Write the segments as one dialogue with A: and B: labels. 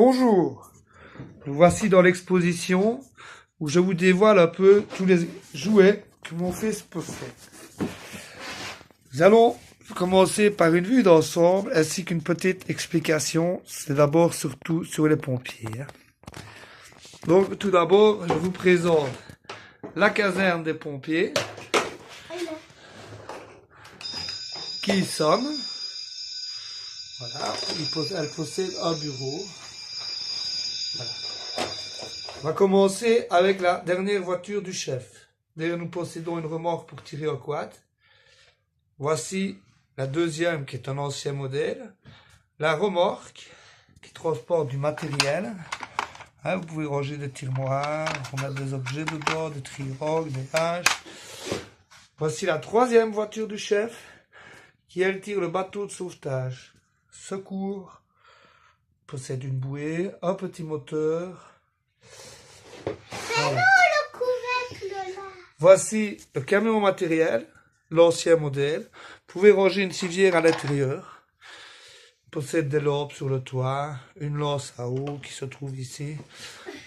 A: Bonjour, nous voici dans l'exposition où je vous dévoile un peu tous les jouets que mon fils possède. Nous allons commencer par une vue d'ensemble ainsi qu'une petite explication. C'est d'abord surtout sur les pompiers. Donc tout d'abord, je vous présente la caserne des pompiers. Qui sommes. Voilà, elle possède un bureau. Voilà. On va commencer avec la dernière voiture du chef. D'ailleurs, nous possédons une remorque pour tirer au quad. Voici la deuxième qui est un ancien modèle. La remorque qui transporte du matériel. Hein, vous pouvez ranger des tiroirs, remettre des objets dedans, des trirogues, des haches. Voici la troisième voiture du chef qui, elle, tire le bateau de sauvetage. Secours, possède une bouée, un petit moteur. Voilà. Voici le camion matériel, l'ancien modèle. Vous pouvez ranger une civière à l'intérieur. Il possède des lampes sur le toit, une lance à eau qui se trouve ici,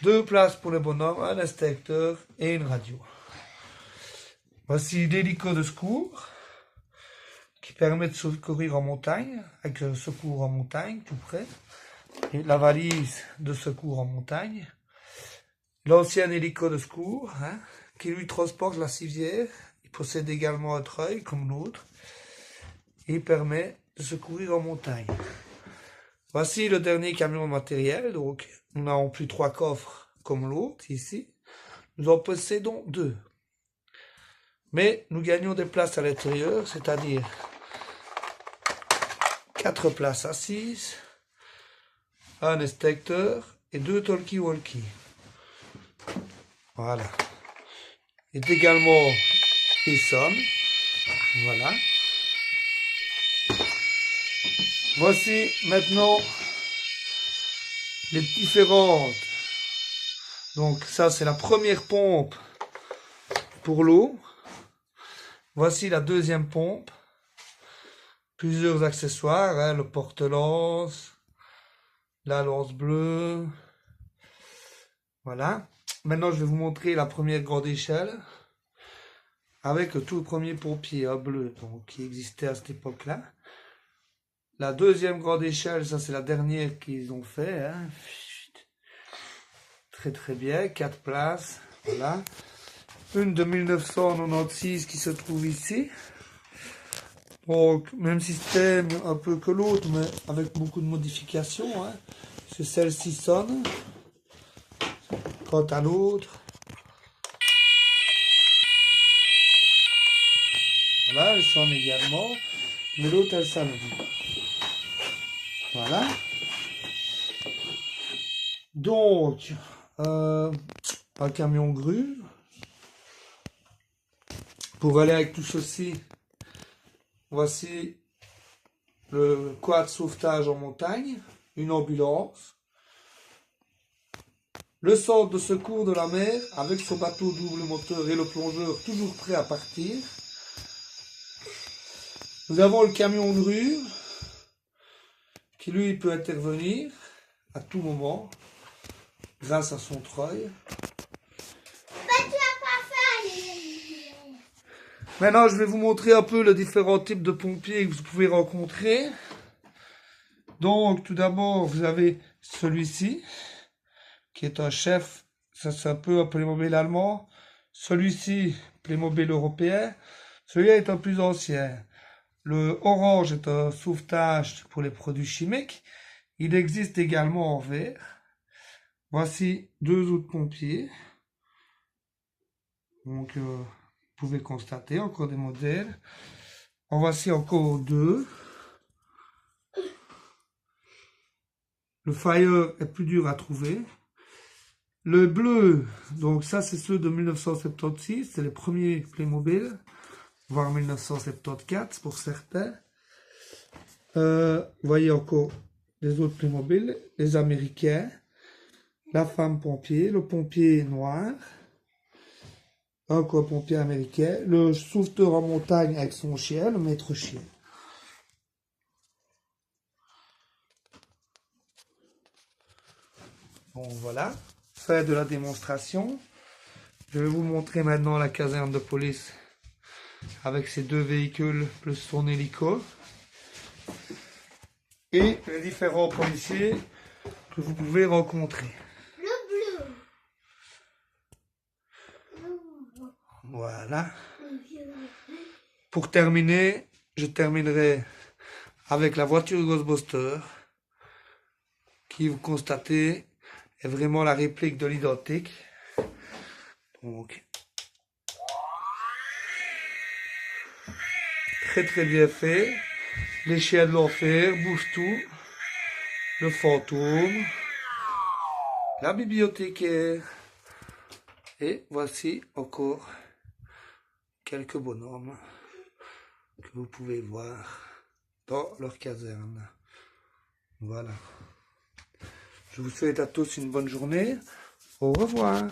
A: 2 places pour les bonhommes, un extincteur et une radio. Voici l'hélico de secours qui permet de secourir en montagne, avec un secours en montagne tout près, et la valise de secours en montagne, l'ancien hélico de secours, hein, qui lui transporte la civière. Il possède également un treuil comme l'autre, et il permet de secourir en montagne. Voici le dernier camion matériel, donc nous n'avons plus 3 coffres comme l'autre ici, nous en possédons 2. Mais nous gagnons des places à l'intérieur, c'est-à-dire 4 places assises, un extincteur et 2 talkie-walkie. Voilà. Il est également Essonne. Voilà. Voici maintenant les différentes. Donc ça c'est la première pompe pour l'eau. Voici la deuxième pompe. Plusieurs accessoires, hein, le porte-lance, la lance bleue. Voilà. Maintenant, je vais vous montrer la première grande échelle avec le tout premier pompier en bleu, donc, qui existait à cette époque-là. La deuxième grande échelle, ça c'est la dernière qu'ils ont fait. Hein. Très très bien, 4 places. Voilà. Une de 1996 qui se trouve ici. Donc, même système un peu que l'autre, mais avec beaucoup de modifications. Hein. C'est celle-ci sonne. Quant à l'autre, voilà, elle sonne également. Mais l'autre, elle sonne. Voilà. Donc, un camion grue. Pour aller avec tout ceci, voici le quad sauvetage en montagne, une ambulance, le centre de secours de la mer avec son bateau double moteur et le plongeur toujours prêt à partir. Nous avons le camion grue qui lui peut intervenir à tout moment grâce à son treuil. Maintenant, je vais vous montrer un peu les différents types de pompiers que vous pouvez rencontrer. Donc, tout d'abord, vous avez celui-ci, qui est un chef. Ça, c'est un peu un Playmobil allemand. Celui-ci, Playmobil européen. Celui-là est un plus ancien. Le orange est un sauvetage pour les produits chimiques. Il existe également en vert. Voici 2 autres pompiers. Donc, vous pouvez constater encore des modèles. En voici encore 2. Le Fire est plus dur à trouver. Le bleu, donc ça c'est ceux de 1976, c'est les premiers Playmobil, voire 1974 pour certains. Vous voyez encore les autres Playmobil, les Américains, la femme pompier, le pompier noir, encore pompier américain, le sauveteur en montagne avec son chien, le maître chien. Bon, voilà, fin de la démonstration. Je vais vous montrer maintenant la caserne de police avec ses 2 véhicules plus son hélico. Et les différents policiers que vous pouvez rencontrer.
B: Le bleu.
A: Voilà. Pour terminer, je terminerai avec la voiture Ghostbuster qui, vous constatez, est vraiment la réplique de l'identique. Donc, très bien fait. Les chiens de l'enfer bougent tout. Le fantôme. La bibliothécaire. Et voici encore quelques bonhommes que vous pouvez voir dans leur caserne. Voilà. Je vous souhaite à tous une bonne journée. Au revoir.